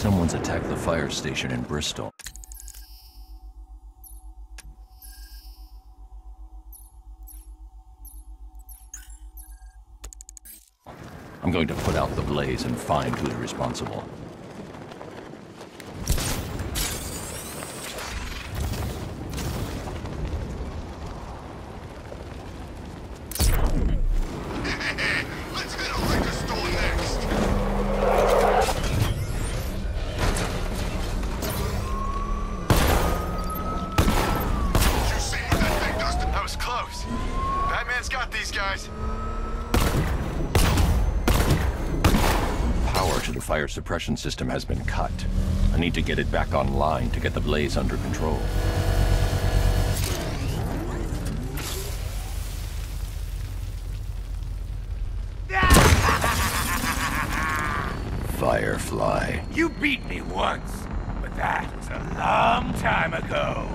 Someone's attacked the fire station in Bristol. I'm going to put out the blaze and find who's responsible. Fire suppression system has been cut. I need to get it back online to get the blaze under control. Firefly. You beat me once, but that was a long time ago.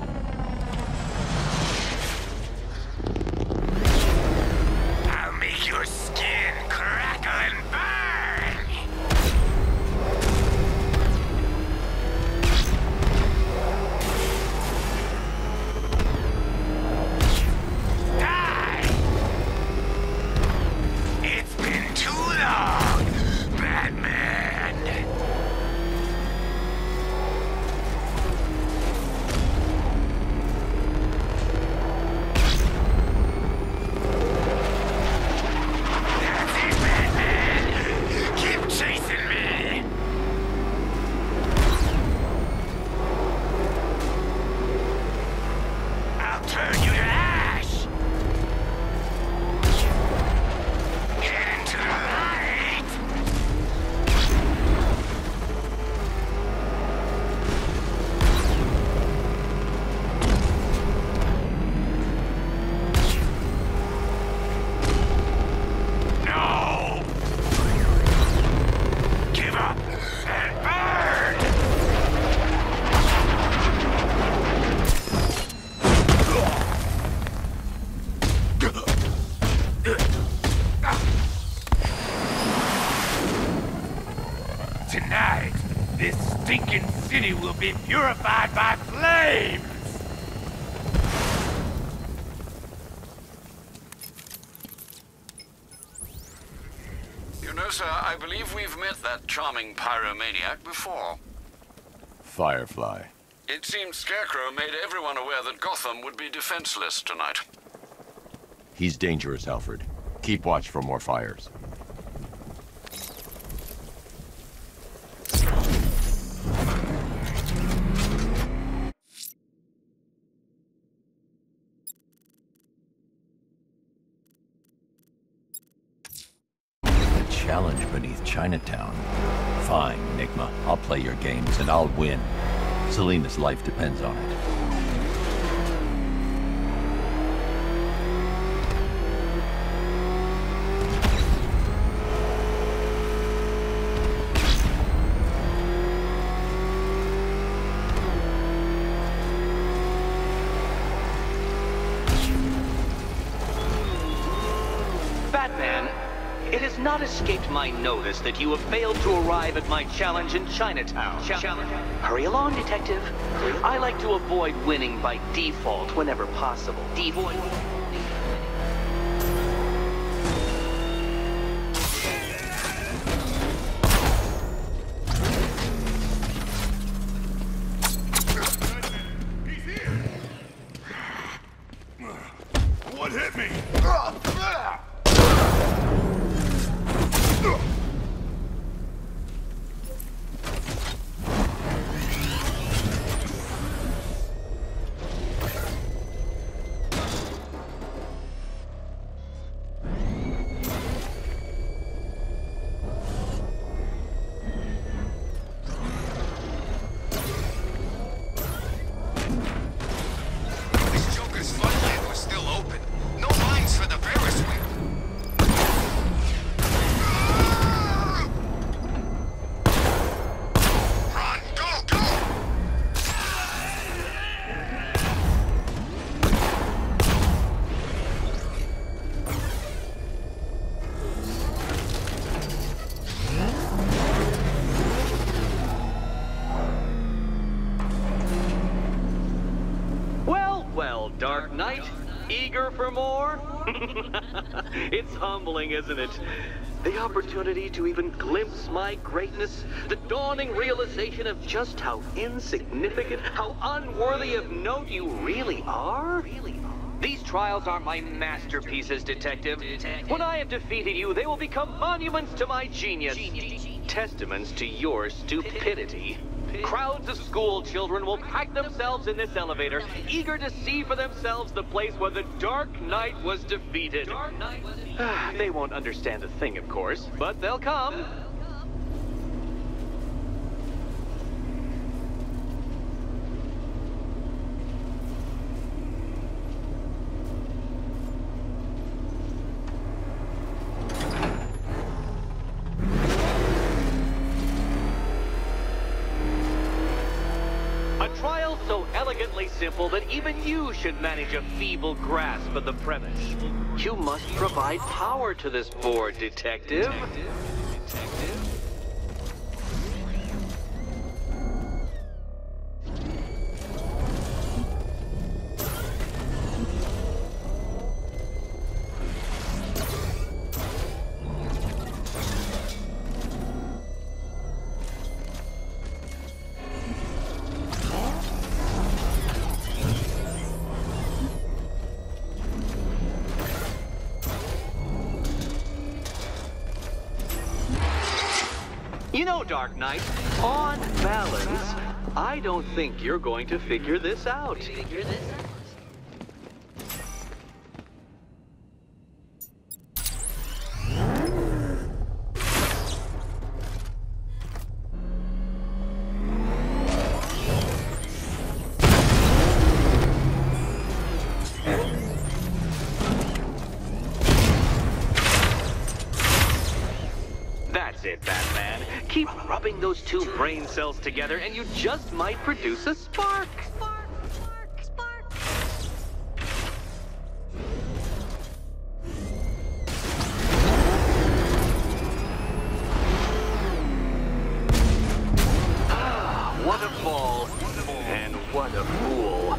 I'll make your skin crackle and burn! Tonight, this stinking city will be purified by flames! You know, sir, I believe we've met that charming pyromaniac before. Firefly. It seems Scarecrow made everyone aware that Gotham would be defenseless tonight. He's dangerous, Alfred. Keep watch for more fires. Challenge beneath Chinatown. Fine, Enigma. I'll play your games and I'll win. Selena's life depends on it. Batman, it has not escaped my notice that you have failed to arrive at my challenge in Chinatown. Hurry along, Detective. I like to avoid winning by default whenever possible. What hit me? Eager for more? It's humbling, isn't it? The opportunity to even glimpse my greatness, the dawning realization of just how insignificant, how unworthy of note you really are. These trials are my masterpieces, Detective. When I have defeated you, they will become monuments to my genius, testaments to your stupidity. Crowds of school children will pack themselves in this elevator, eager to see for themselves the place where the Dark Knight was defeated. They won't understand a thing, of course, but they'll come. So elegantly simple that even you should manage a feeble grasp of the premise. You must provide power to this board, Detective. You know, Dark Knight, on balance, I don't think you're going to figure this out. That's it, Batman. Keep rubbing those two brain cells together and you just might produce a spark. Ah, what a fall. And what a fool.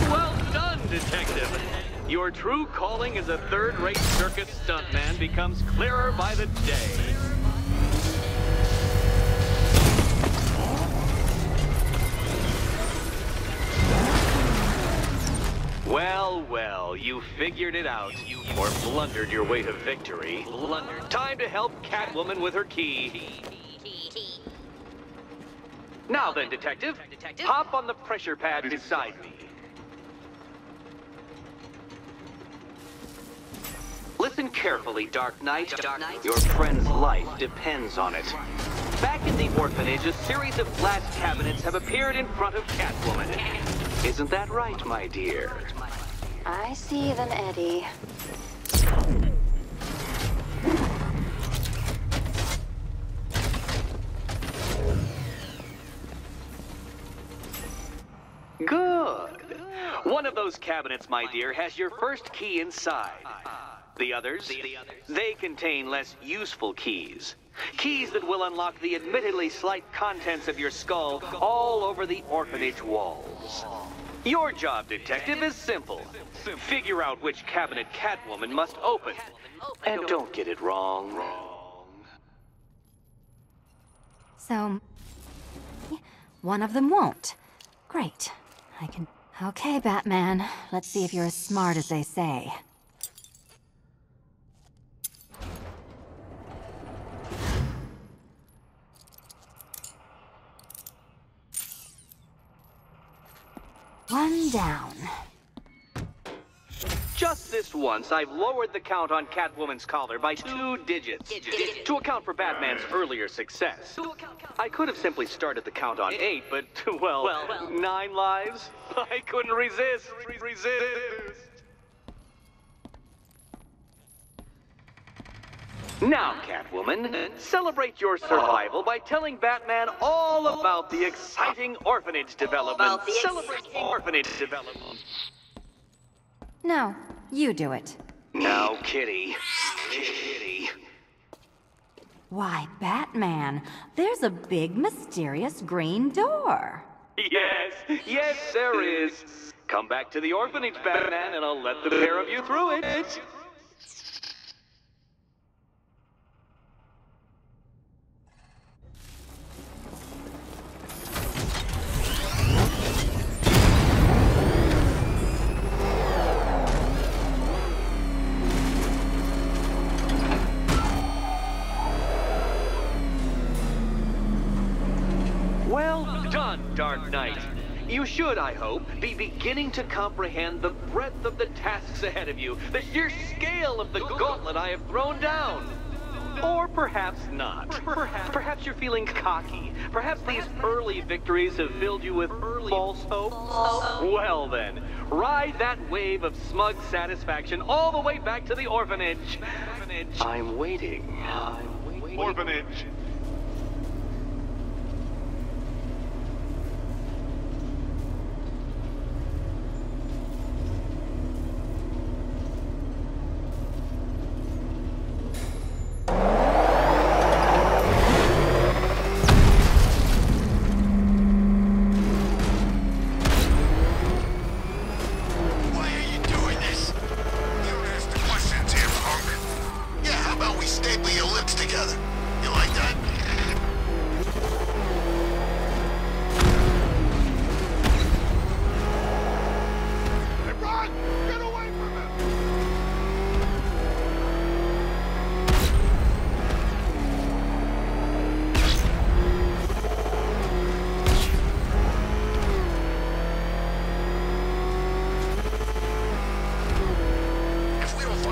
Well done, Detective. Your true calling as a third-rate circus stuntman becomes clearer by the day. Well, well, you figured it out. Or blundered your way to victory. Time to help Catwoman with her key. Now then, Detective, hop on the pressure pad beside me. Listen carefully, Dark Knight. Your friend's life depends on it. Back in the orphanage, a series of glass cabinets have appeared in front of Catwoman. Isn't that right, my dear? I see them, Eddie. Good. One of those cabinets, my dear, has your first key inside. The others, they contain less useful keys. Keys that will unlock the admittedly slight contents of your skull all over the orphanage walls. Your job, Detective, is simple. Figure out which cabinet Catwoman must open. And don't get it wrong. So, one of them won't. Great. I can... Okay, Batman. Let's see if you're as smart as they say. One down. Just this once, I've lowered the count on Catwoman's collar by 2 digits to account for Batman's earlier success. I could have simply started the count on 8, but, well, 9 lives? I couldn't resist. Now, Catwoman, celebrate your survival by telling Batman all about the exciting orphanage development. Celebrate orphanage development. No, you do it. Now, Kitty. Why, Batman, there's a big mysterious green door. Yes, there is. Come back to the orphanage, Batman, and I'll let the pair of you through it. Well done, Dark Knight. You should, I hope, be beginning to comprehend the breadth of the tasks ahead of you, the sheer scale of the gauntlet I have thrown down. Or perhaps not. Perhaps you're feeling cocky. Perhaps these early victories have filled you with false hope. Well then, ride that wave of smug satisfaction all the way back to the orphanage. I'm waiting. Orphanage.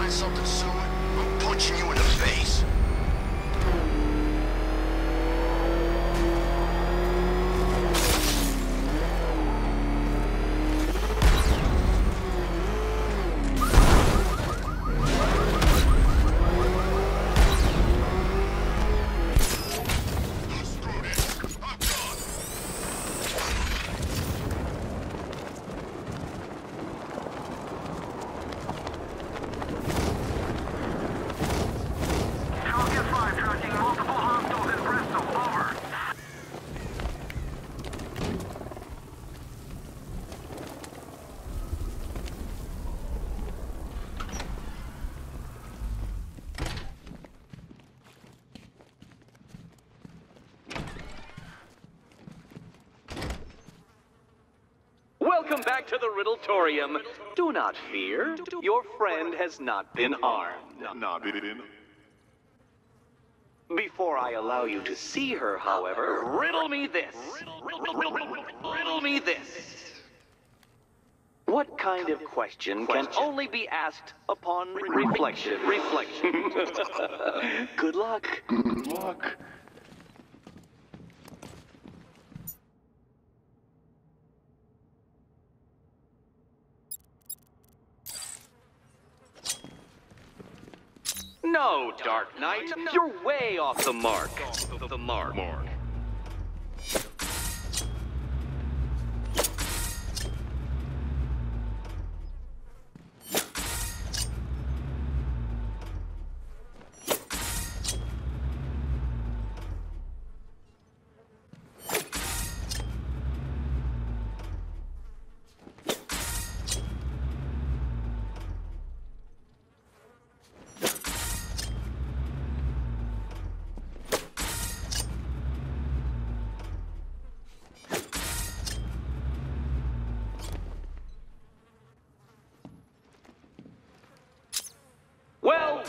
Something soon, I'm punching you in the face. Welcome back to the Riddletorium. Do not fear. Your friend has not been harmed. Before I allow you to see her, however, riddle me this. Riddle me this. What kind of question can only be asked upon reflection? Good luck. No, Dark Knight, you're way off the mark.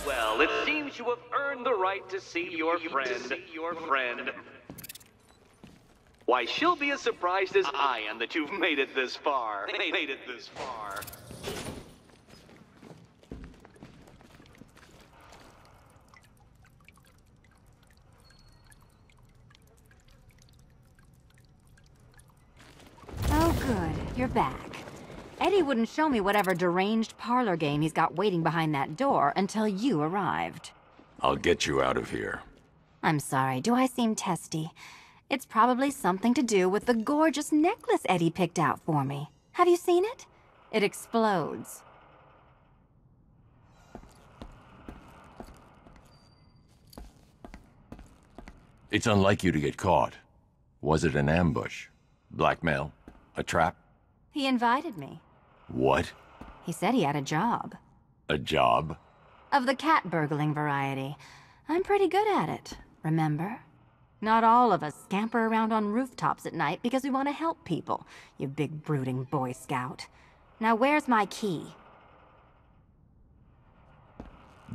Well, it seems you have earned the right to see your friend. Why, she'll be as surprised as I am that you've made it this far. Good, you're back. Eddie wouldn't show me whatever deranged parlor game he's got waiting behind that door until you arrived. I'll get you out of here. I'm sorry, do I seem testy? It's probably something to do with the gorgeous necklace Eddie picked out for me. Have you seen it? It explodes. It's unlike you to get caught. Was it an ambush? Blackmail? A trap? He invited me. What? He said he had a job. A job? Of the cat burgling variety. I'm pretty good at it, remember? Not all of us scamper around on rooftops at night because we want to help people, you big brooding Boy Scout. Now where's my key?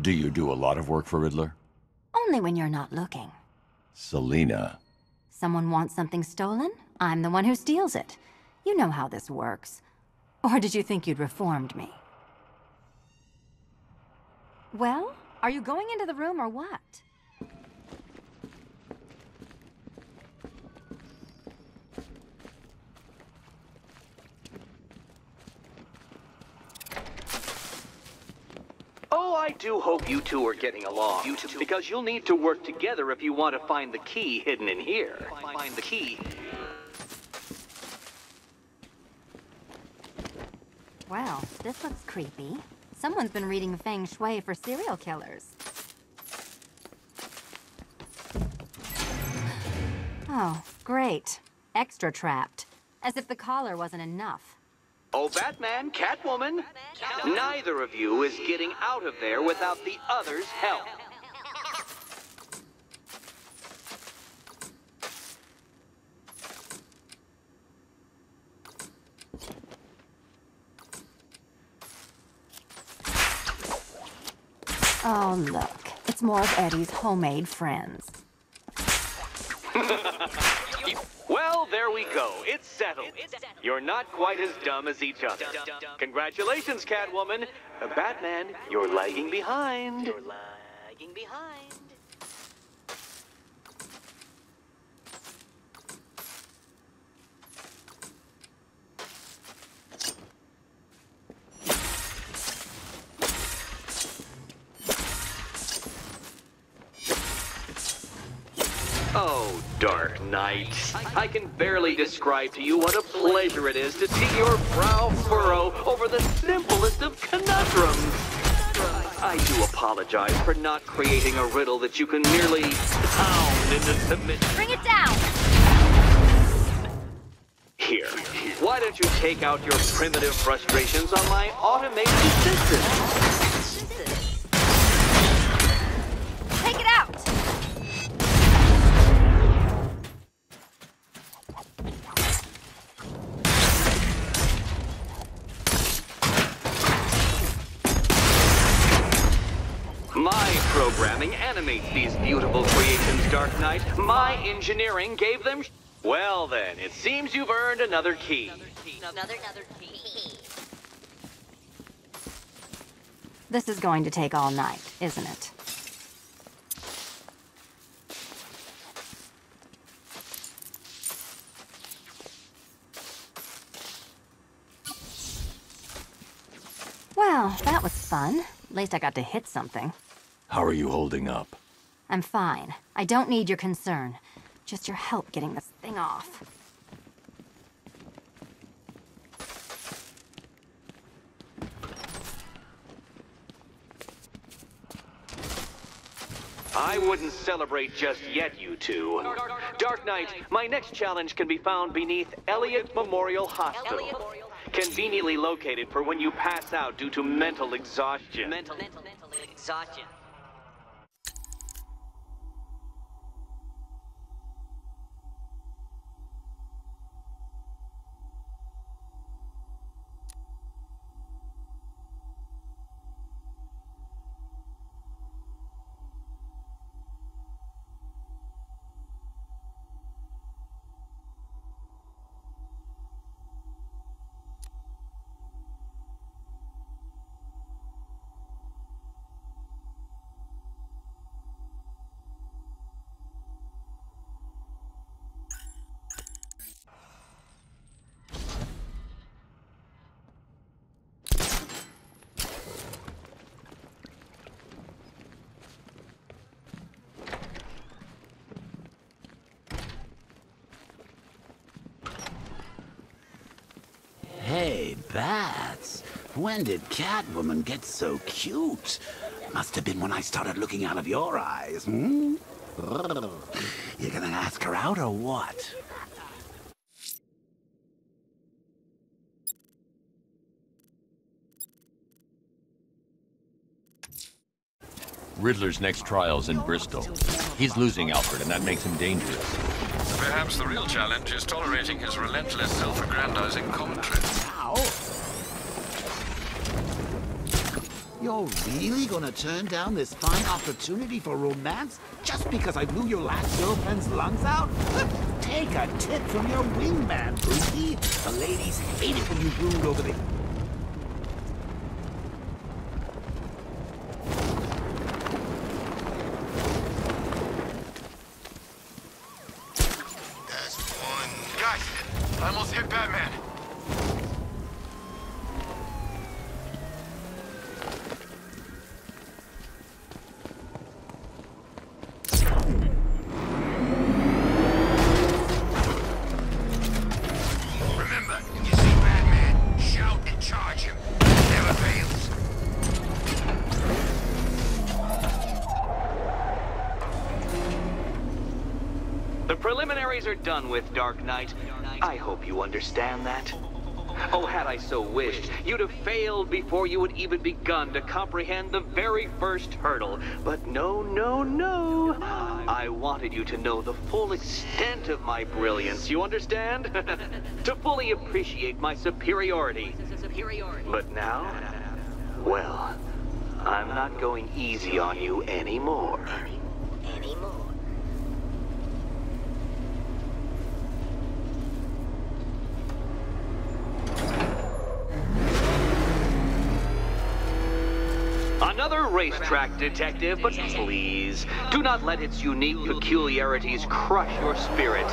Do you do a lot of work for Riddler? Only when you're not looking. Selina. Someone wants something stolen? I'm the one who steals it. You know how this works. Or did you think you'd reformed me? Well, are you going into the room or what? Oh, I do hope you two are getting along. Because you'll need to work together if you want to find the key hidden in here. Find the key. Well, this looks creepy. Someone's been reading feng shui for serial killers. Oh, great. Extra trapped. As if the collar wasn't enough. Oh, Batman, Catwoman, neither of you is getting out of there without the other's help. Oh, look. It's more of Eddie's homemade friends. Well, there we go. It's settled. You're not quite as dumb as each other. Congratulations, Catwoman. Batman, you're lagging behind. You're lagging behind. Oh, Dark Knight. I can barely describe to you what a pleasure it is to see your brow furrow over the simplest of conundrums. I do apologize for not creating a riddle that you can merely pound into submission. Bring it down! Here, why don't you take out your primitive frustrations on my automated assistant? Take it out! My programming animates these beautiful creations, Dark Knight. My engineering gave them... Well then, it seems you've earned another key. Another key. This is going to take all night, isn't it? Well, that was fun. At least I got to hit something. How are you holding up? I'm fine. I don't need your concern. Just your help getting this thing off. I wouldn't celebrate just yet, you two. Dark Knight, my next challenge can be found beneath Elliott Memorial Hospital. Conveniently located for when you pass out due to mental exhaustion. Mental exhaustion. Hey, Bats. When did Catwoman get so cute? Must have been when I started looking out of your eyes, hmm? You gonna ask her out or what? Riddler's next trial's in Bristol. He's losing Alfred, and that makes him dangerous. Perhaps the real challenge is tolerating his relentless self-aggrandizing commentary. Ow! You're really gonna turn down this fine opportunity for romance just because I blew your last girlfriend's lungs out? Take a tip from your wingman, Brucey. The ladies hate it when you brood over the... That's one. Guys, I almost hit Batman. Remember, if you see Batman, shout and charge him. Never fails. The preliminaries are done with, Dark Knight. I hope you understand that. Oh, had I so wished, you'd have failed before you had even begun to comprehend the very first hurdle. But no, no, no. I wanted you to know the full extent of my brilliance, you understand? To fully appreciate my superiority. But now, well, I'm not going easy on you anymore. Another racetrack, detective, but please, do not let its unique peculiarities crush your spirit.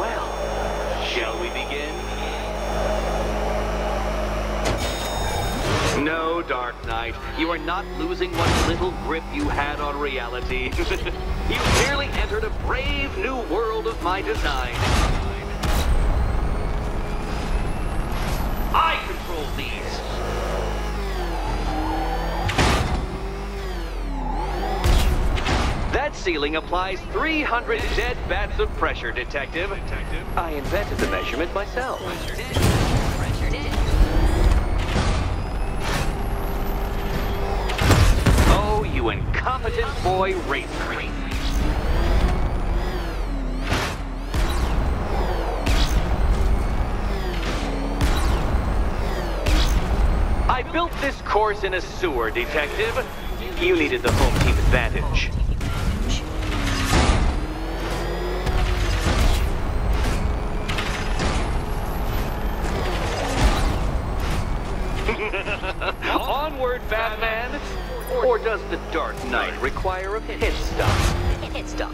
Well, shall we begin? No, Dark Knight, you are not losing what little grip you had on reality. You merely entered a brave new world of my design. I control these. That ceiling applies 300 dead bats of pressure, Detective. I invented the measurement myself. Oh, you incompetent boy racer. I built this course in a sewer, Detective. You needed the home team advantage. Onward, Batman! Or does the Dark Knight require a pit stop? Pit stop.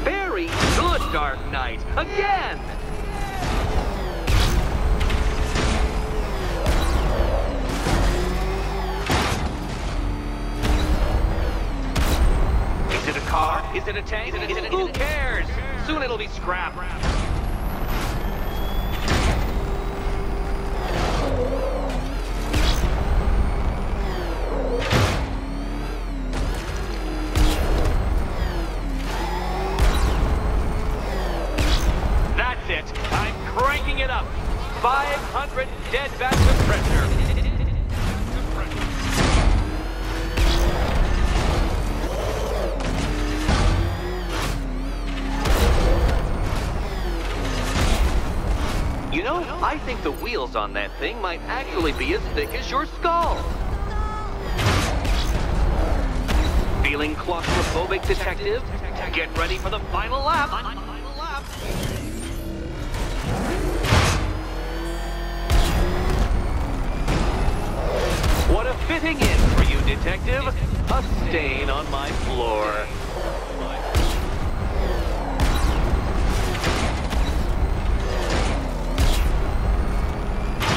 Very good, Dark Knight! Again! Is it a car? Is it a tank? Who cares? Soon it'll be scrap. That's it. I'm cranking it up. 500 dead bats of pressure. You know, I think the wheels on that thing might actually be as thick as your skull. Feeling claustrophobic, Detective? Get ready for the final lap. What a fitting in for you, Detective. A stain on my floor.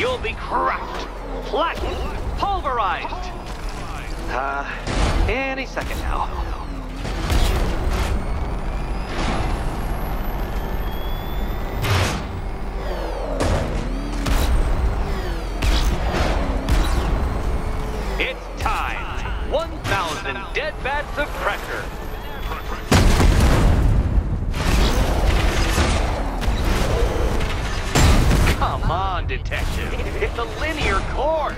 You'll be crushed, flattened, pulverized. Any second now. the linear course.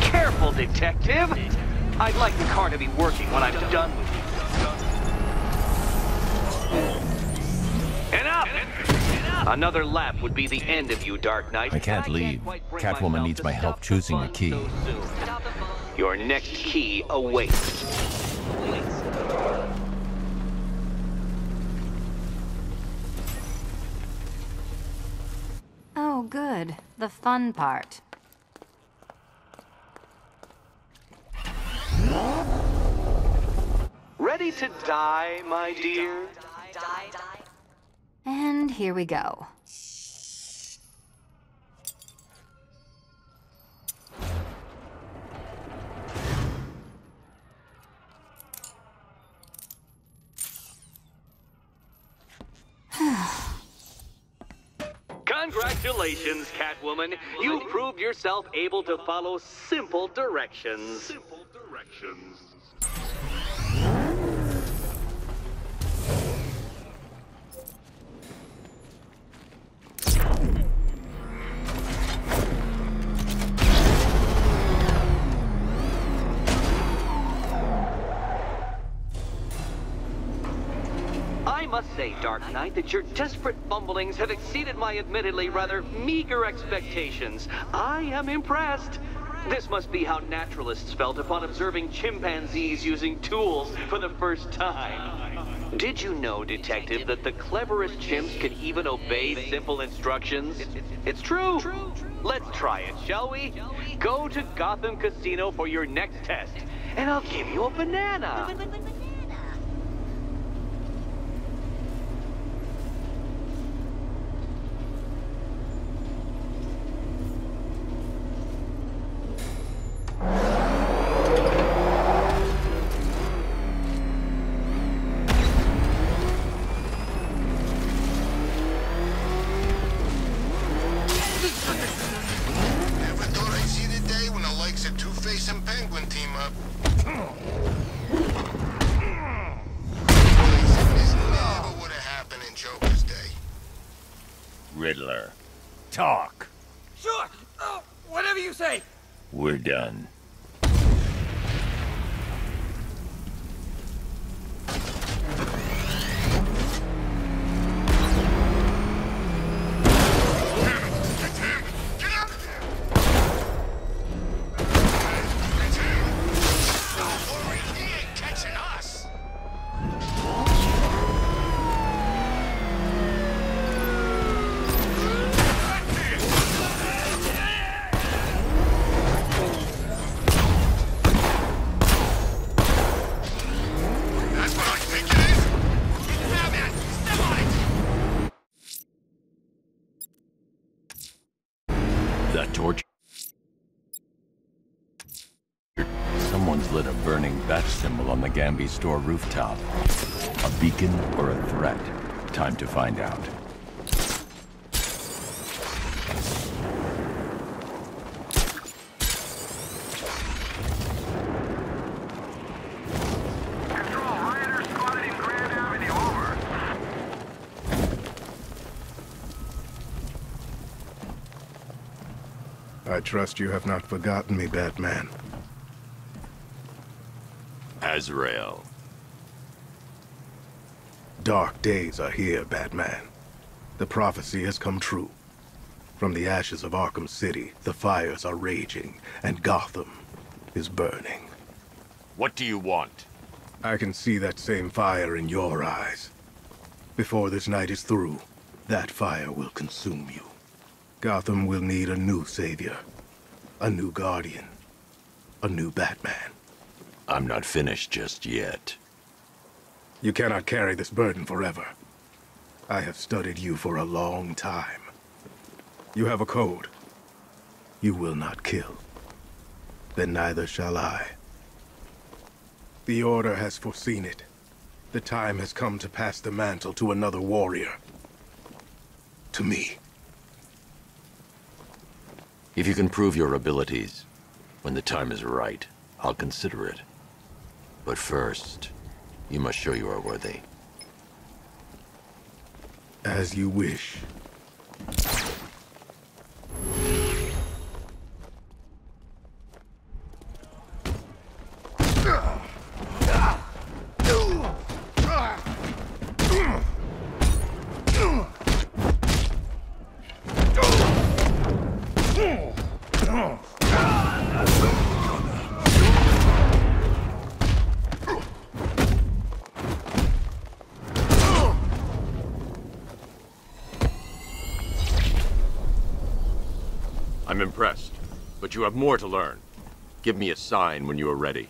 Careful, detective. I'd like the car to be working when I'm done with you. Enough! Another lap would be the end of you, Dark Knight. I can't leave. Catwoman needs my help choosing a key. Your next key awaits. Oh, good. The fun part. Ready to die, my dear? And here we go. Congratulations, Catwoman. You proved yourself able to follow simple directions. I must say, Dark Knight, that your desperate fumblings have exceeded my admittedly rather meager expectations. I am impressed. This must be how naturalists felt upon observing chimpanzees using tools for the first time. Did you know, Detective, that the cleverest chimps can even obey simple instructions? It's true. Let's try it, shall we? Go to Gotham Casino for your next test, and I'll give you a banana. Never thought I'd see the day when the likes of Two-Face and Penguin team up. This never would have happened in Joker's day. Riddler. Talk. Sure. Whatever you say. We're done. That torch. Someone's lit a burning bat symbol on the Gambi store rooftop. A beacon or a threat? Time to find out. Control, rioters spotted in Grand Avenue, over. I trust you have not forgotten me, Batman. Azrael. Dark days are here, Batman. The prophecy has come true. From the ashes of Arkham City, the fires are raging, and Gotham is burning. What do you want? I can see that same fire in your eyes. Before this night is through, that fire will consume you. Gotham will need a new savior, a new guardian, a new Batman. I'm not finished just yet. You cannot carry this burden forever. I have studied you for a long time. You have a code. You will not kill. Then neither shall I. The Order has foreseen it. The time has come to pass the mantle to another warrior. To me. If you can prove your abilities, when the time is right, I'll consider it. But first, You must show you are worthy. As you wish. I'm impressed, but you have more to learn. Give me a sign when you are ready.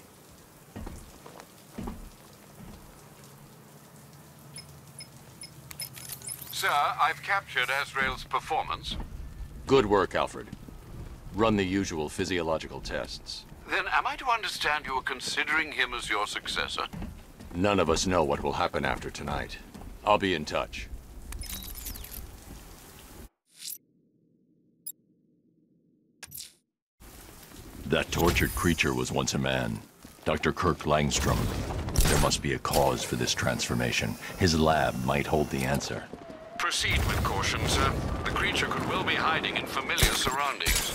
Sir, I've captured Azrael's performance. Good work, Alfred. Run the usual physiological tests. Then am I to understand you are considering him as your successor? None of us know what will happen after tonight. I'll be in touch. That tortured creature was once a man. Dr. Kirk Langstrom. There must be a cause for this transformation. His lab might hold the answer. Proceed with caution, sir. The creature could well be hiding in familiar surroundings.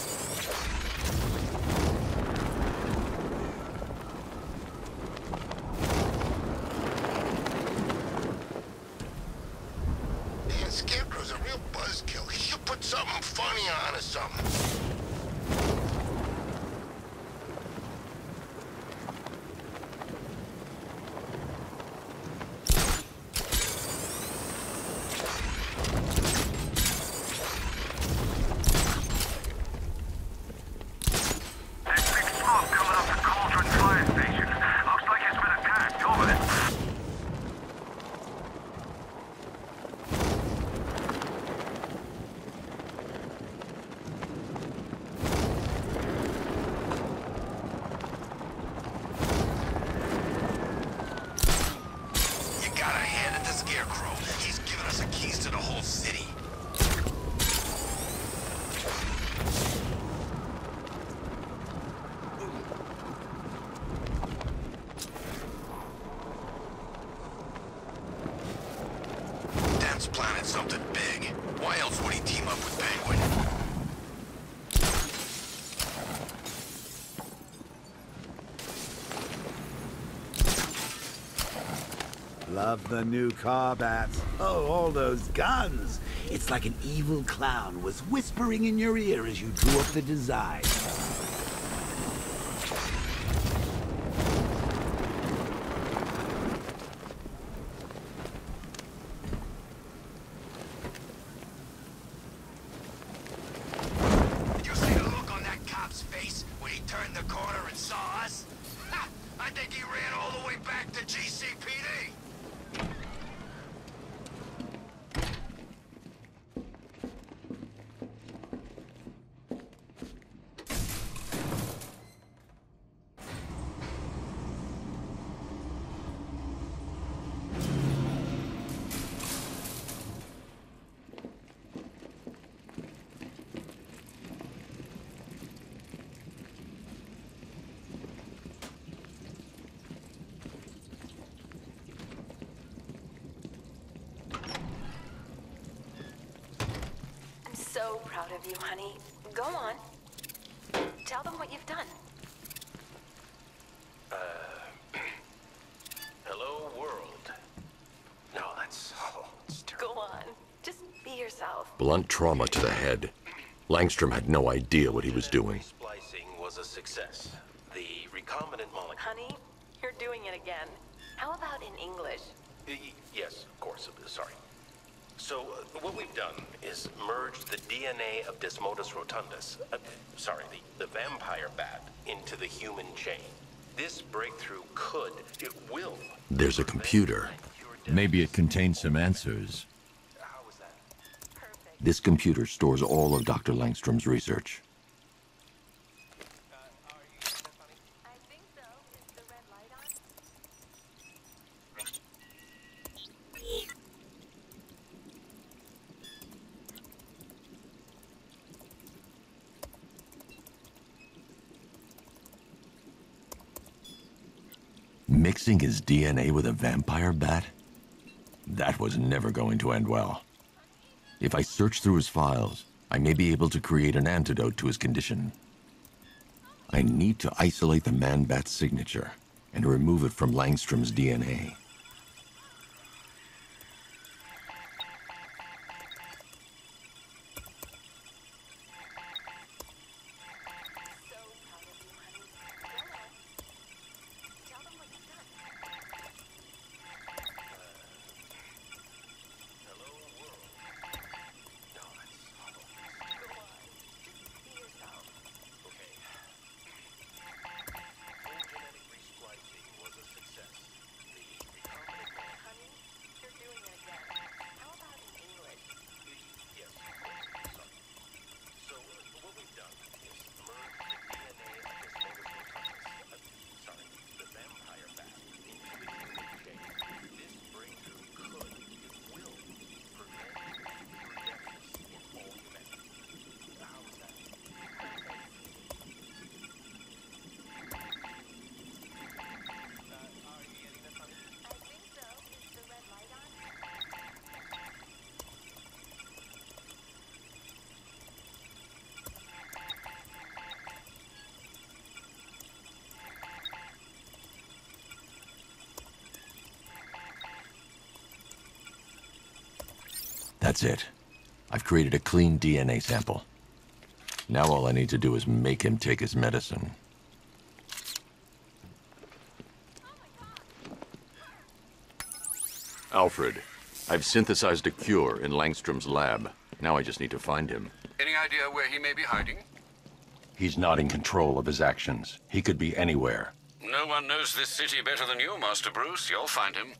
Man, Scarecrow's a real buzzkill. He should put something funny on or something. Planted something big. Why else would he team up with Penguin? Love the new car bats. Oh, all those guns. It's like an evil clown was whispering in your ear as you drew up the design. So proud of you, honey. Go on. Tell them what you've done. Hello, world. No, that's... Oh, it's terrible. Go on. Just be yourself. Blunt trauma to the head. Langstrom had no idea what he was doing. Splicing was a success. The recombinant molecule... Honey, you're doing it again. How about in English? Yes, of course. Sorry. So, what we've done is merged the DNA of Desmodus rotundus, the vampire bat, into the human chain. This breakthrough it will... There's a computer. Maybe it contains some answers. How was that? Perfect. This computer stores all of Dr. Langstrom's research. I think so. Is the red light on? Mixing his DNA with a vampire bat? That was never going to end well. If I search through his files, I may be able to create an antidote to his condition. I need to isolate the man-bat's signature and remove it from Langstrom's DNA. That's it. I've created a clean DNA sample. Now all I need to do is make him take his medicine. Alfred, I've synthesized a cure in Langstrom's lab. Now I just need to find him. Any idea where he may be hiding? He's not in control of his actions. He could be anywhere. No one knows this city better than you, Master Bruce. You'll find him.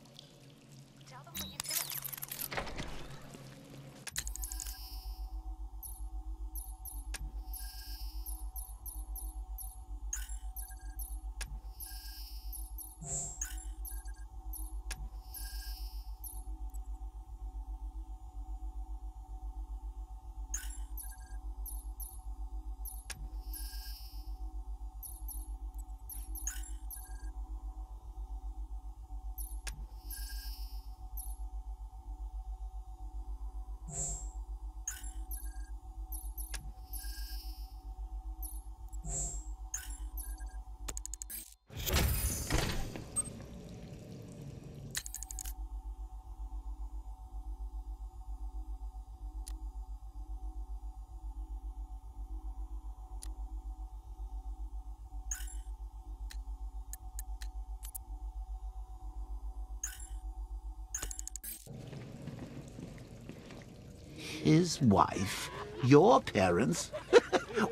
His wife? Your parents?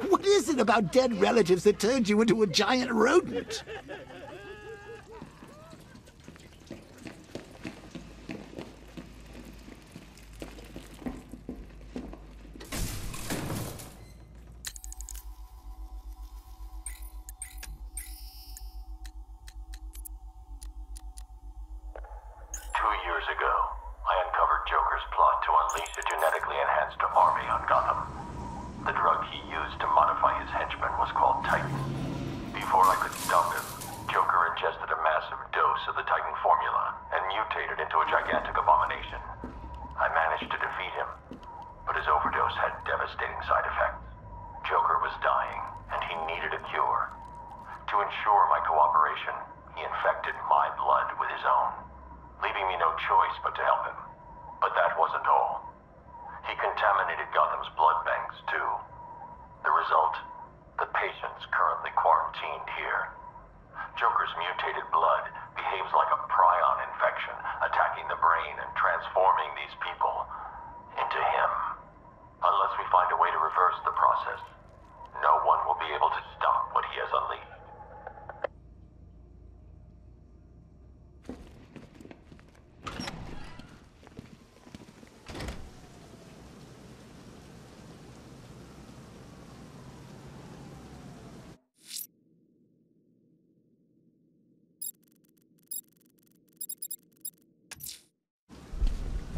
What is it about dead relatives that turned you into a giant rodent?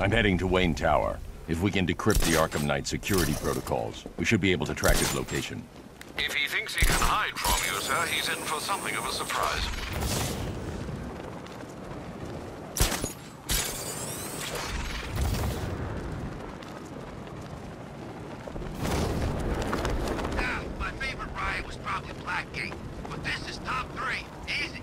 I'm heading to Wayne Tower. If we can decrypt the Arkham Knight security protocols, we should be able to track his location. If he thinks he can hide from you, sir, he's in for something of a surprise. top three. Easy.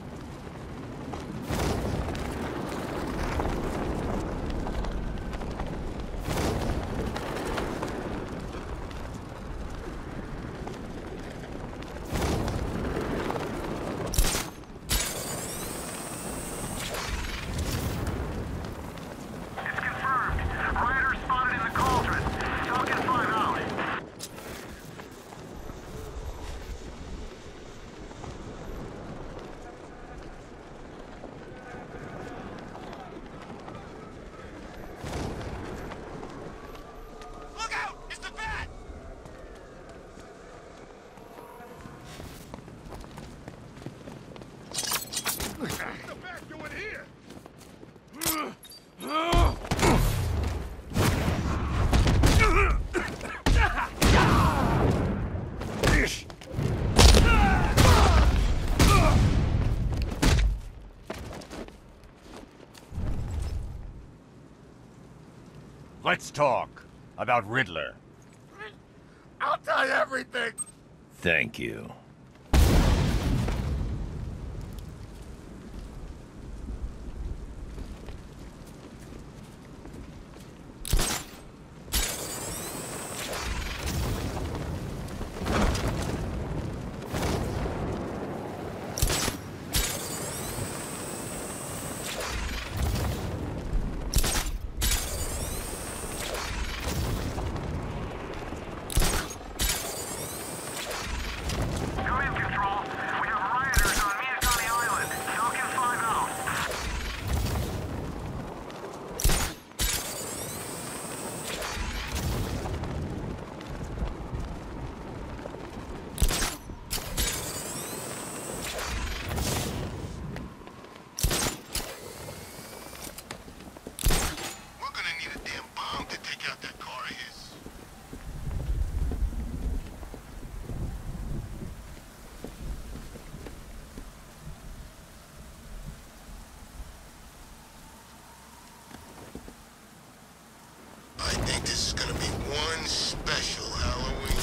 Let's talk about Riddler. I'll tell you everything. Thank you. This is gonna be one special Halloween.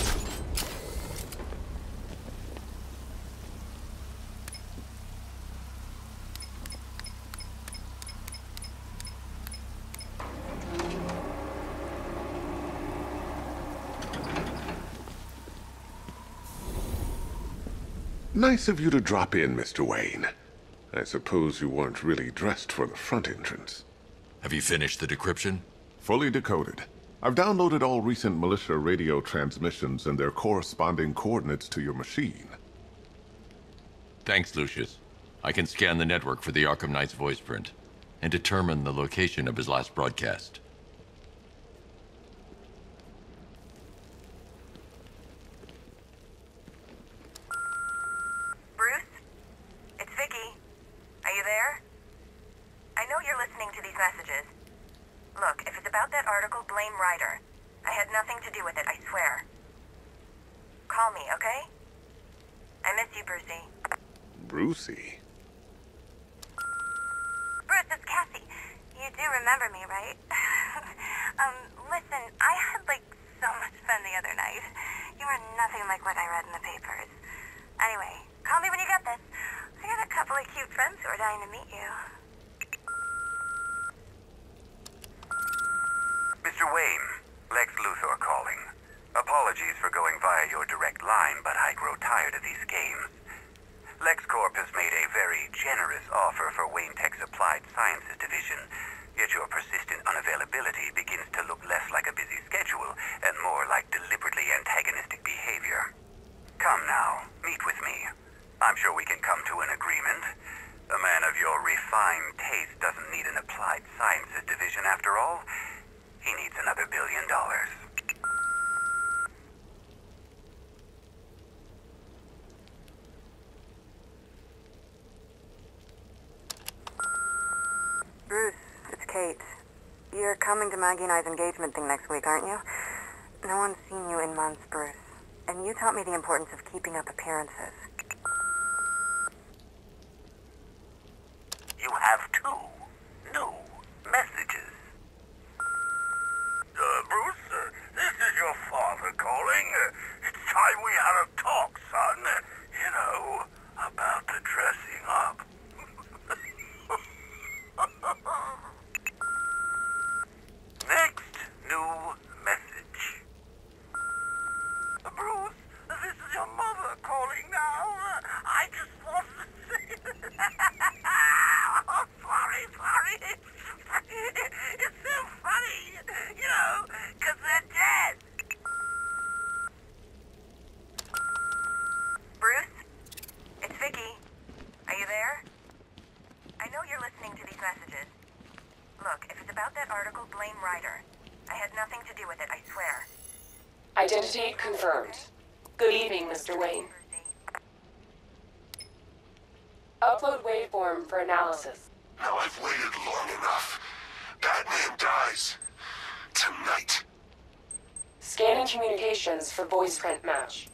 Nice of you to drop in, Mr. Wayne. I suppose you weren't really dressed for the front entrance. Have you finished the decryption? Fully decoded. I've downloaded all recent militia radio transmissions and their corresponding coordinates to your machine. Thanks, Lucius. I can scan the network for the Arkham Knight's voice print and determine the location of his last broadcast. Bruce? It's Vicky. Are you there? I know you're listening to these messages. Look, if it's about that article, blame Ryder. I had nothing to do with it, I swear. Call me, okay? I miss you, Brucey. Brucey? Bruce, it's Cassie. You do remember me, right? Listen, I had, so much fun the other night. You were nothing like what I read in the papers. Anyway, call me when you get this. I got a couple of cute friends who are dying to meet you. Mr. Wayne, Lex Luthor calling. Apologies for going via your direct line, but I grow tired of these games. LexCorp has made a very generous offer for Wayne Tech's Applied Sciences division, yet your persistent unavailability begins to look less like a busy schedule and more like deliberately antagonistic behavior. Come now, meet with me. I'm sure we can come to an agreement. A man of your refined taste doesn't need an Applied Sciences division after all. He needs another $1 billion. Bruce, it's Kate. You're coming to Maggie and I's engagement thing next week, aren't you? No one's seen you in months, Bruce. And you taught me the importance of keeping up appearances. You have two new messages. Bruce, this is your father calling. It's time we had a talk, son. You know, about the rider. I had nothing to do with it, I swear. Identity confirmed. Good evening, Mr. Wayne. Upload waveform for analysis. Now I've waited long enough. Batman dies. Tonight. Scanning communications for voice print match.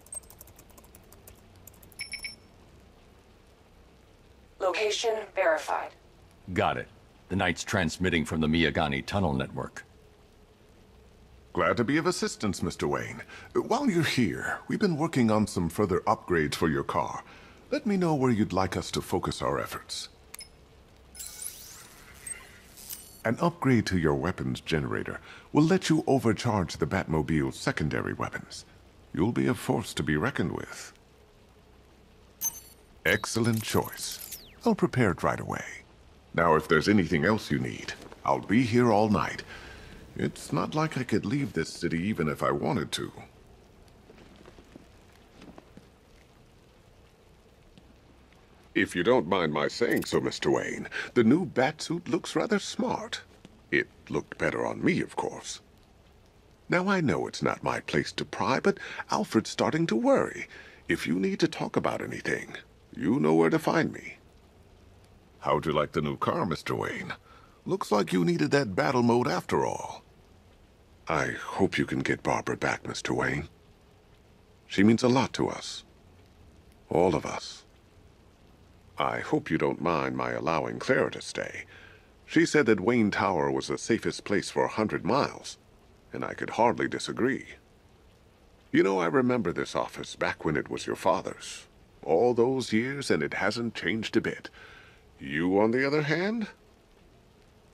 Location verified. Got it. The Knight's transmitting from the Miyagani tunnel network. Glad to be of assistance, Mr. Wayne. While you're here, we've been working on some further upgrades for your car. Let me know where you'd like us to focus our efforts. An upgrade to your weapons generator will let you overcharge the Batmobile's secondary weapons. You'll be a force to be reckoned with. Excellent choice. I'll prepare it right away. Now, if there's anything else you need, I'll be here all night. It's not like I could leave this city even if I wanted to. If you don't mind my saying so, Mr. Wayne, the new Batsuit looks rather smart. It looked better on me, of course. Now, I know it's not my place to pry, but Alfred's starting to worry. If you need to talk about anything, you know where to find me. How'd you like the new car, Mr. Wayne? Looks like you needed that battle mode after all. I hope you can get Barbara back, Mr. Wayne. She means a lot to us. All of us. I hope you don't mind my allowing Clara to stay. She said that Wayne Tower was the safest place for 100 miles, and I could hardly disagree. You know, I remember this office back when it was your father's. All those years, and it hasn't changed a bit. You, on the other hand?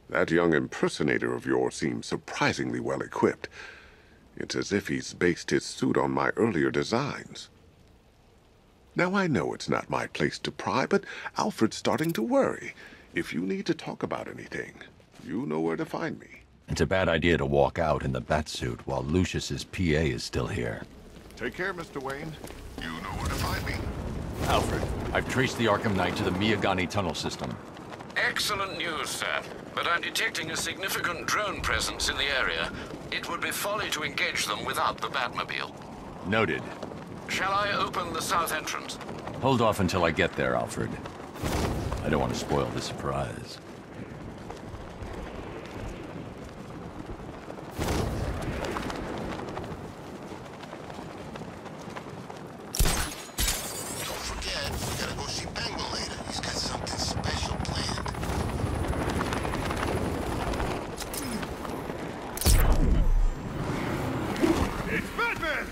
That young impersonator of yours seems surprisingly well equipped. It's as if he's based his suit on my earlier designs. Now, I know it's not my place to pry, but Alfred's starting to worry. If you need to talk about anything, you know where to find me. It's a bad idea to walk out in the Batsuit while Lucius's PA is still here. Take care, Mr. Wayne. You know where to find me. Alfred, I've traced the Arkham Knight to the Miyagani tunnel system. Excellent news, sir. But I'm detecting a significant drone presence in the area. It would be folly to engage them without the Batmobile. Noted. Shall I open the south entrance? Hold off until I get there, Alfred. I don't want to spoil the surprise. Don't forget, we gotta go see Penguin later. He's got something special planned. It's Batman!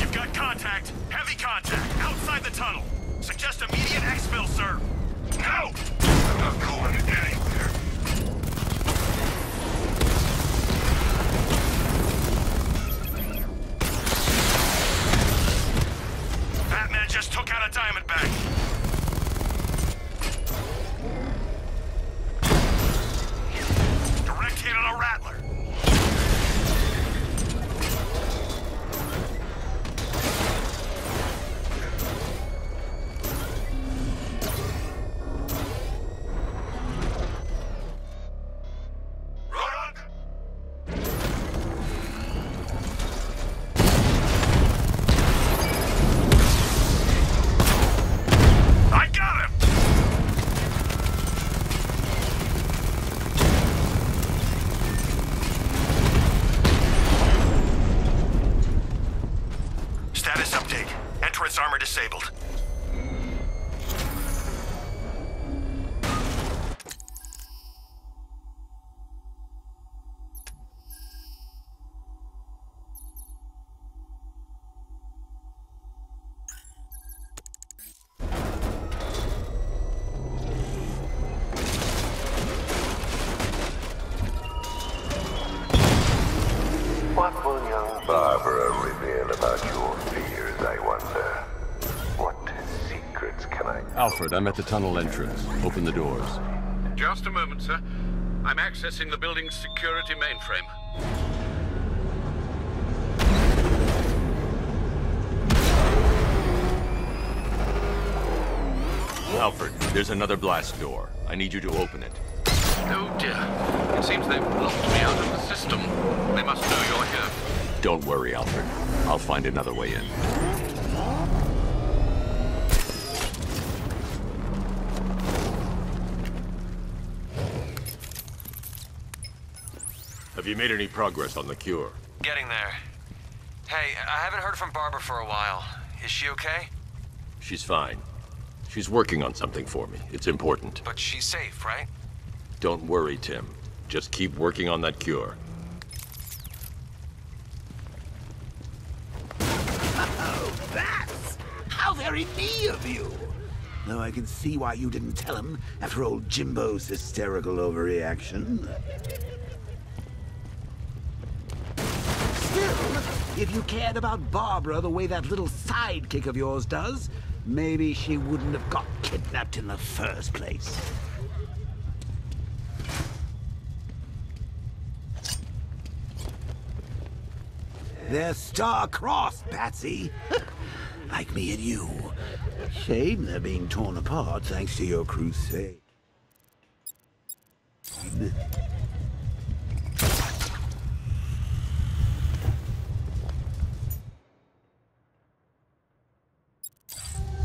You've got contact. Heavy contact. Outside the tunnel. Suggest immediate exfil, sir. No! I'm not going anywhere. Batman just took out a Diamondback. Direct hit on a Rattler. I got him! Status update. Entrance armor disabled. What will young Barbara reveal about your fears, I wonder? What secrets can I... Alfred, I'm at the tunnel entrance. Open the doors. Just a moment, sir. I'm accessing the building's security mainframe. Alfred, there's another blast door. I need you to open it. Oh dear. It seems they've locked me out of the system. They must know you're here. Don't worry, Alfred. I'll find another way in. Have you made any progress on the cure? Getting there. Hey, I haven't heard from Barbara for a while. Is she okay? She's fine. She's working on something for me. It's important. But she's safe, right? Don't worry, Tim. Just keep working on that cure. Oh, bats! How very me of you! Though I can see why you didn't tell him after old Jimbo's hysterical overreaction. Still, if you cared about Barbara the way that little sidekick of yours does, maybe she wouldn't have got kidnapped in the first place. They're star-crossed, Patsy. Like me and you. Shame they're being torn apart thanks to your crusade.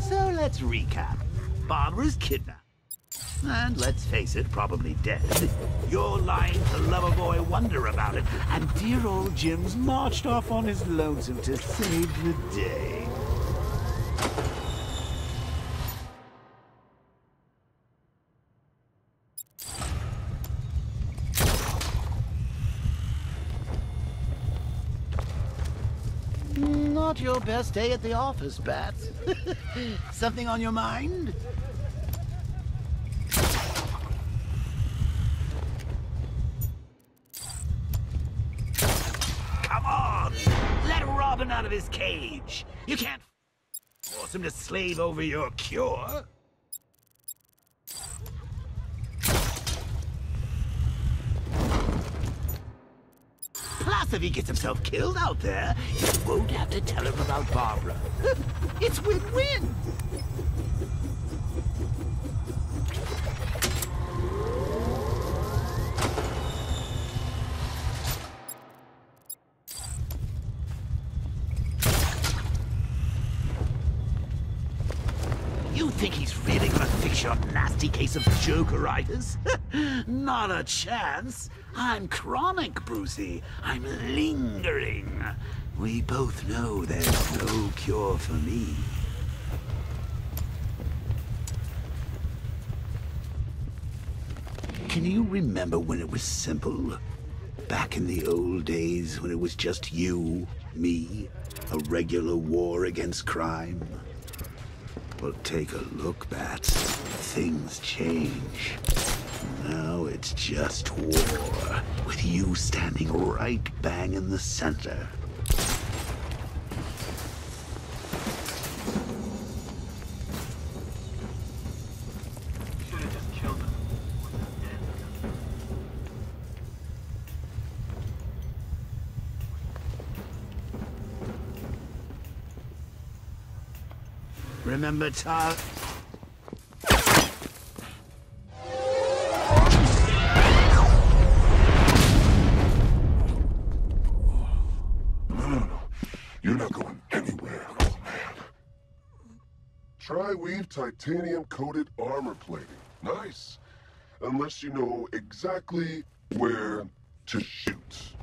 So let's recap. Barbara's kidnapped. And let's face it, probably dead. You're lying to Loverboy Wonder about it. And dear old Jim's marched off on his lonesome to save the day. Not your best day at the office, Bats. Something on your mind? Come on! Let Robin out of his cage! You can't force him to slave over your cure! Plus, if he gets himself killed out there, you won't have to tell him about Barbara. It's win-win! You think he's really gonna fix your nasty case of Jokeritis? Not a chance. I'm chronic, Brucey. I'm lingering. We both know there's no cure for me. Can you remember when it was simple? Back in the old days when it was just you, me, a regular war against crime? Well, take a look, Bats. Things change. Now it's just war, with you standing right bang in the center. Should've just killed him. Remember, Tar? No. You're not going anywhere, old man. Tri-weave titanium-coated armor plating. Nice. Unless you know exactly where to shoot.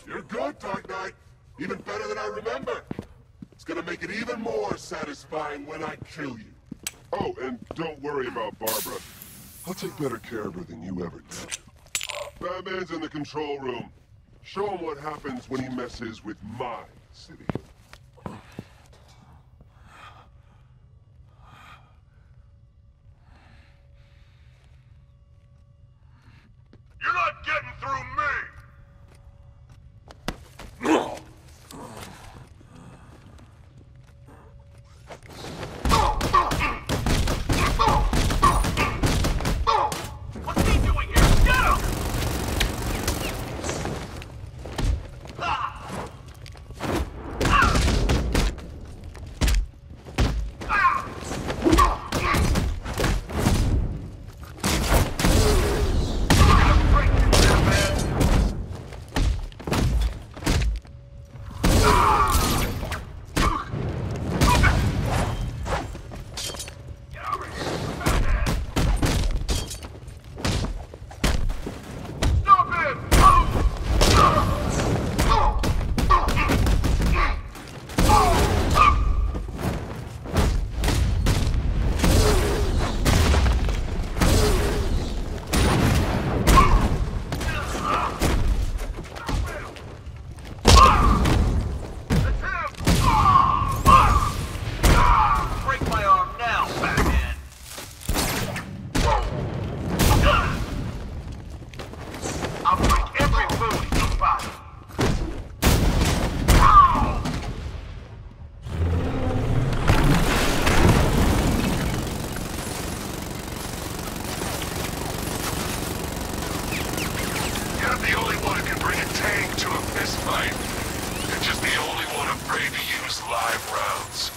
You're good, Dark Knight. Even better than I remember. It's gonna make it even more satisfying when I kill you. Oh, and don't worry about Barbara. I'll take better care of her than you ever did. Batman's in the control room. Show him what happens when he messes with my city. You're not getting through me! ready to use live rounds.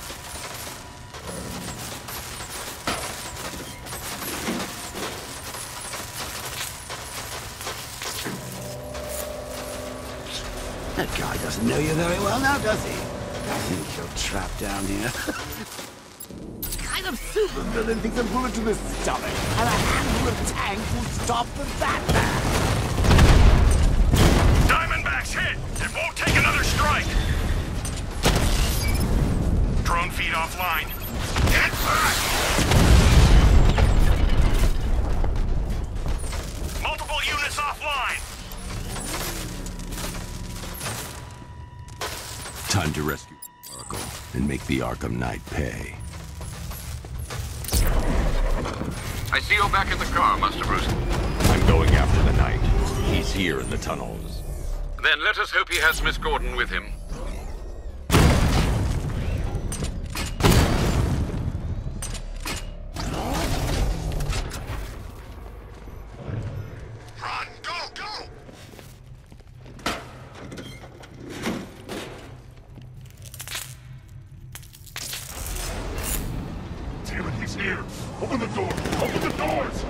That guy doesn't know you very well now, does he? I think you're trapped down here. What kind of supervillain thinks a bullet to the stomach and a handful of tanks will stop the Batman? Diamondback's hit! It won't take another strike! Drone feed offline. Get back! Multiple units offline! Time to rescue Oracle and make the Arkham Knight pay. I see you're back in the car, Master Bruce. I'm going after the Knight. He's here in the tunnels. Then let us hope he has Miss Gordon with him. Run! Go! Go! Damn it, he's here! Open the door! Open the doors!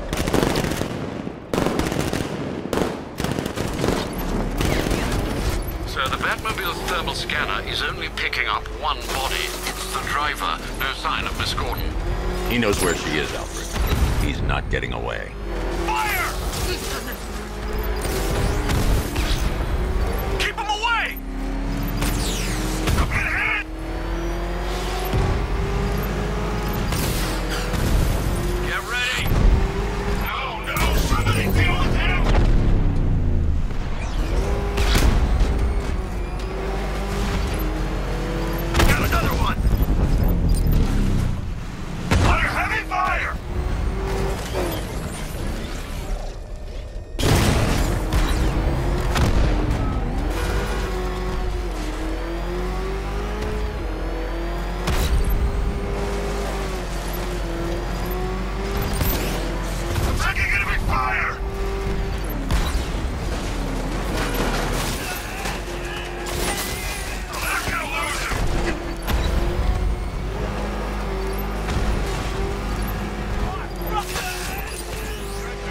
Sir, the Batmobile's thermal scanner is only picking up one body. It's the driver. No sign of Miss Gordon. He knows where she is, Alfred. He's not getting away. Fire! Keep him away! I'm gonna hit! Get ready! No, no! Somebody deal with him! Got another one! Fire! Heavy fire! I'm taking enemy fire! I'm not gonna lose him!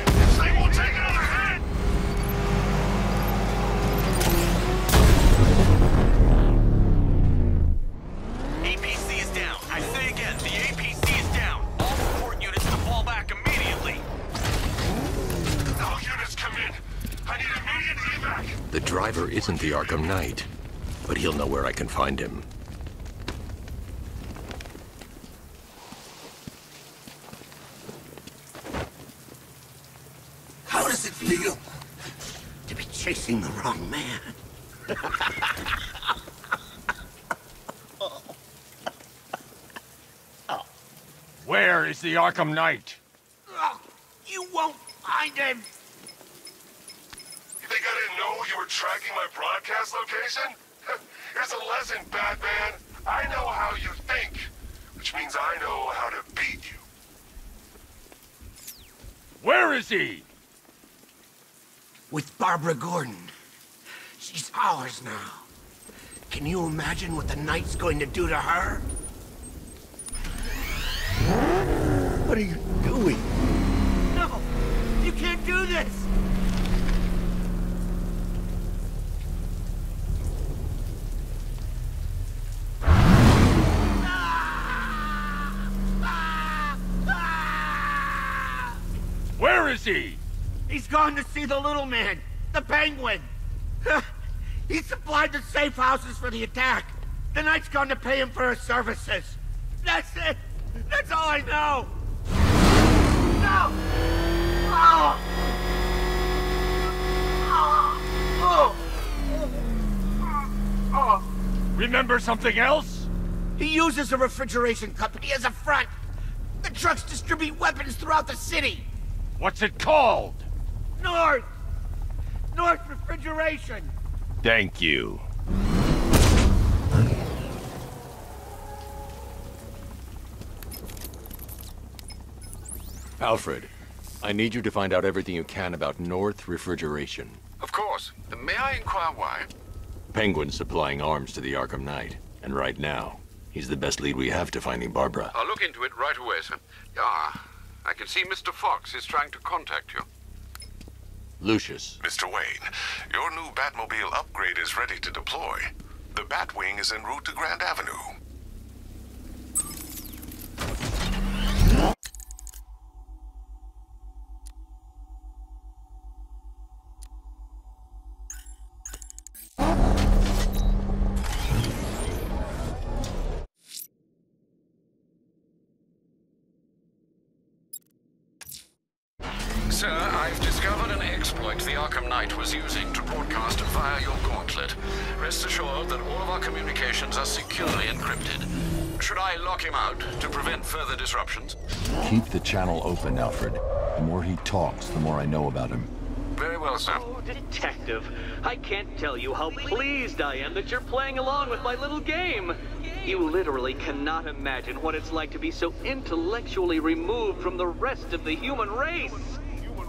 This thing will take another hit! APC is down. I say again, the APC is down. All support units to fall back immediately. All units come in. I need immediate evac. The driver isn't the Arkham Knight, but he'll know where I can find him. How does it feel to be chasing the wrong man? Where is the Arkham Knight? You won't find him! You think I didn't know you were tracking my broadcast location? Here's a lesson, Batman. I know how you think, which means I know how to beat you. Where is he? With Barbara Gordon. She's ours now. Can you imagine what the Knight's going to do to her? What are you doing? No! You can't do this! Where is he? He's gone to see the little man, the Penguin. He supplied the safe houses for the attack. The Knight's gone to pay him for his services. That's it. That's all I know. No! Oh! Oh! Oh! Oh! Remember something else? He uses a refrigeration company as a front. The trucks distribute weapons throughout the city. What's it called? North Refrigeration. Thank you. Alfred, I need you to find out everything you can about North Refrigeration. Of course. May I inquire why? Penguin's supplying arms to the Arkham Knight. And right now, he's the best lead we have to finding Barbara. I'll look into it right away, sir. I can see Mr. Fox is trying to contact you. Lucius. Mr. Wayne, your new Batmobile upgrade is ready to deploy. The Batwing is en route to Grand Avenue. Sir, I've discovered an exploit the Arkham Knight was using to broadcast via your gauntlet. Rest assured that all of our communications are securely encrypted. Should I lock him out to prevent further disruptions? Keep the channel open, Alfred. The more he talks, the more I know about him. Very well, sir. Oh, Detective, I can't tell you how pleased I am that you're playing along with my little game. You literally cannot imagine what it's like to be so intellectually removed from the rest of the human race.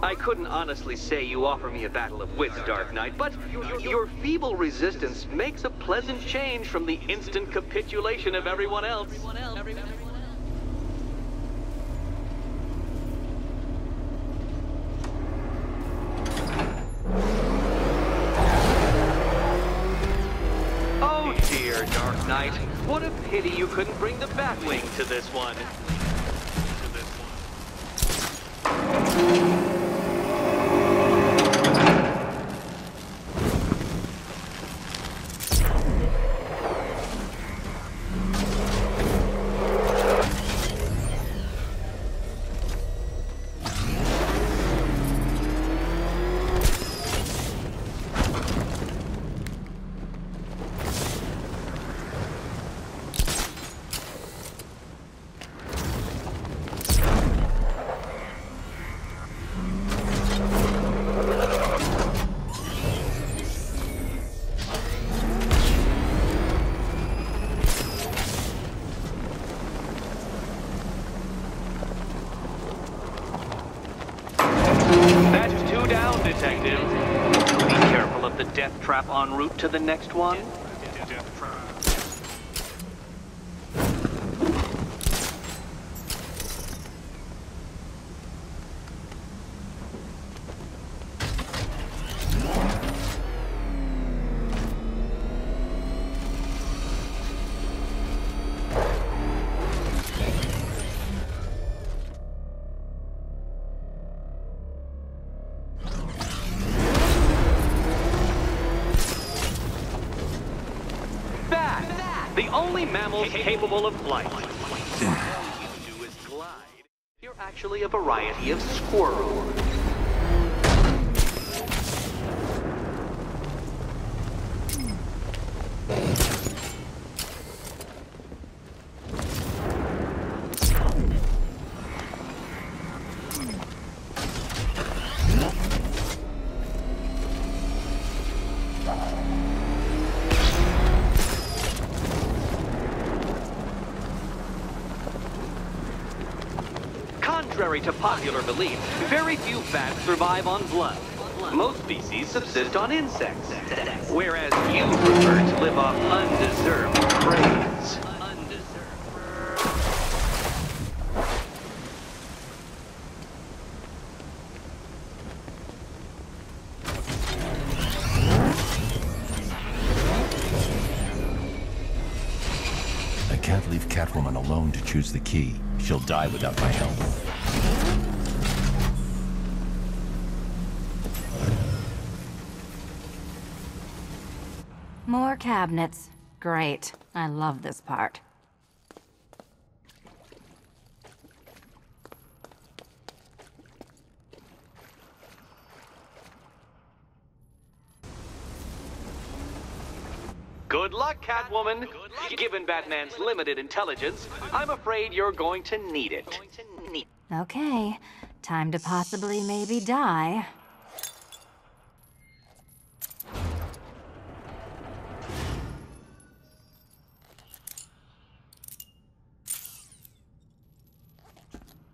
I couldn't honestly say you offer me a battle of wits, Dark Knight, but your feeble resistance makes a pleasant change from the instant capitulation of everyone else. Oh dear, Dark Knight. What a pity you couldn't bring the Batwing to this one. That's 2 down, Detective. Be careful of the death trap en route to the next one. The only mammal capable of flight. All you do is glide. You're actually a variety of squirrel. Contrary to popular belief, very few bats survive on blood. Most species subsist on insects, whereas you prefer to live off undeserved praise. I can't leave Catwoman alone to choose the key. She'll die without my help. More cabinets. Great. I love this part. Good luck, Catwoman. Given Batman's limited intelligence, I'm afraid you're going to need it. Okay. Time to possibly maybe die.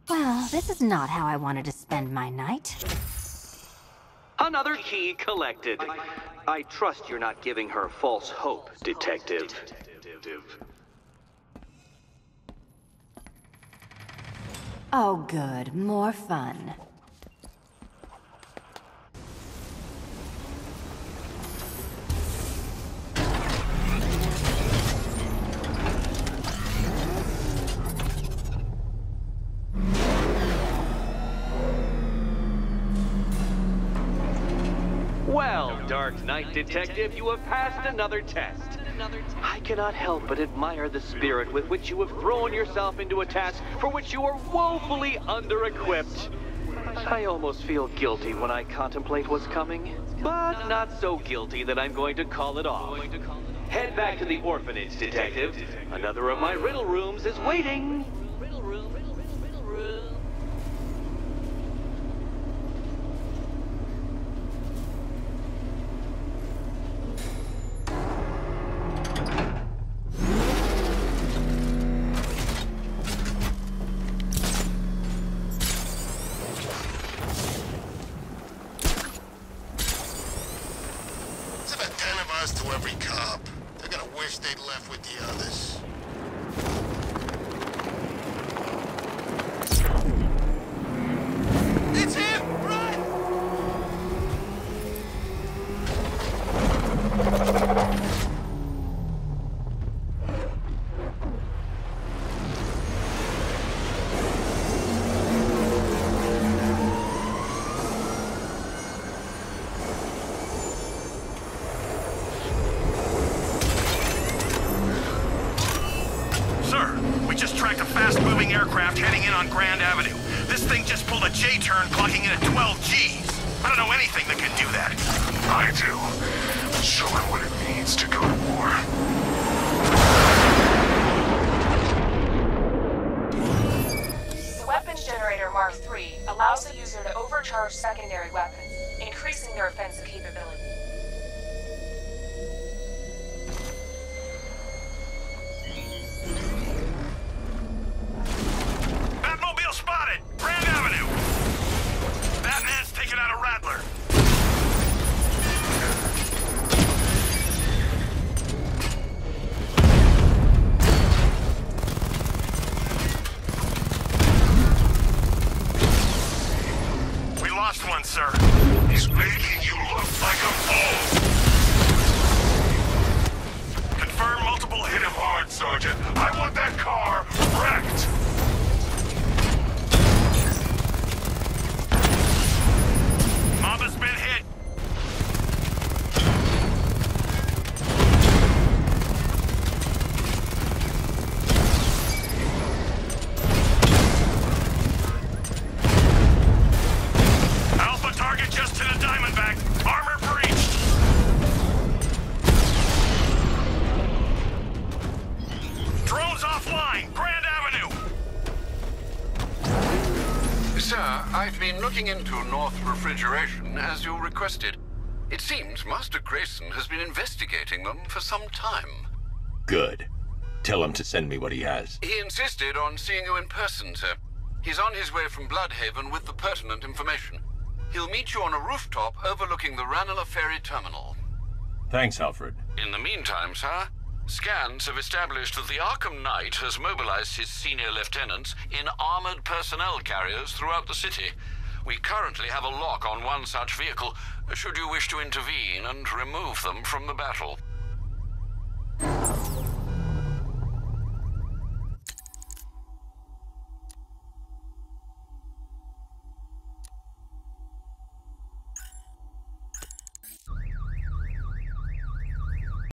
Well, this is not how I wanted to spend my night. Another key collected. I trust you're not giving her false hope, Detective. Oh, good. More fun. Well, Dark Knight Detective, you have passed another test. I cannot help but admire the spirit with which you have thrown yourself into a task for which you are woefully under-equipped. I almost feel guilty when I contemplate what's coming, but not so guilty that I'm going to call it off. Head back to the orphanage, Detective. Another of my riddle rooms is waiting. To every cop. They're gonna wish they'd left with the others. It's him! Run! fast-moving aircraft heading in on Grand Avenue. This thing just pulled a J-turn, clocking in at 12 Gs. I don't know anything that can do that. I do. Show him what it means to go to war. The weapons generator Mark III allows the user to overcharge secondary weapons, increasing their offensive capability. Batmobile spotted! Grand Avenue! Batman's taken out a Rattler. We lost one, sir. He's making you look like a fool! Confirm multiple Hit him hard, Sergeant. I want that car wrecked! Mob has been hit. Alpha target just to the Diamondback. Armor breached. Drones offline. Grand Avenue. Sir, I've been looking into North Refrigeration as you requested. It seems Master Grayson has been investigating them for some time. Good. Tell him to send me what he has. He insisted on seeing you in person, sir. He's on his way from Bloodhaven with the pertinent information. He'll meet you on a rooftop overlooking the Ranelagh Ferry Terminal. Thanks, Alfred. In the meantime, sir, scans have established that the Arkham Knight has mobilized his senior lieutenants in armored personnel carriers throughout the city. We currently have a lock on one such vehicle, should you wish to intervene and remove them from the battle.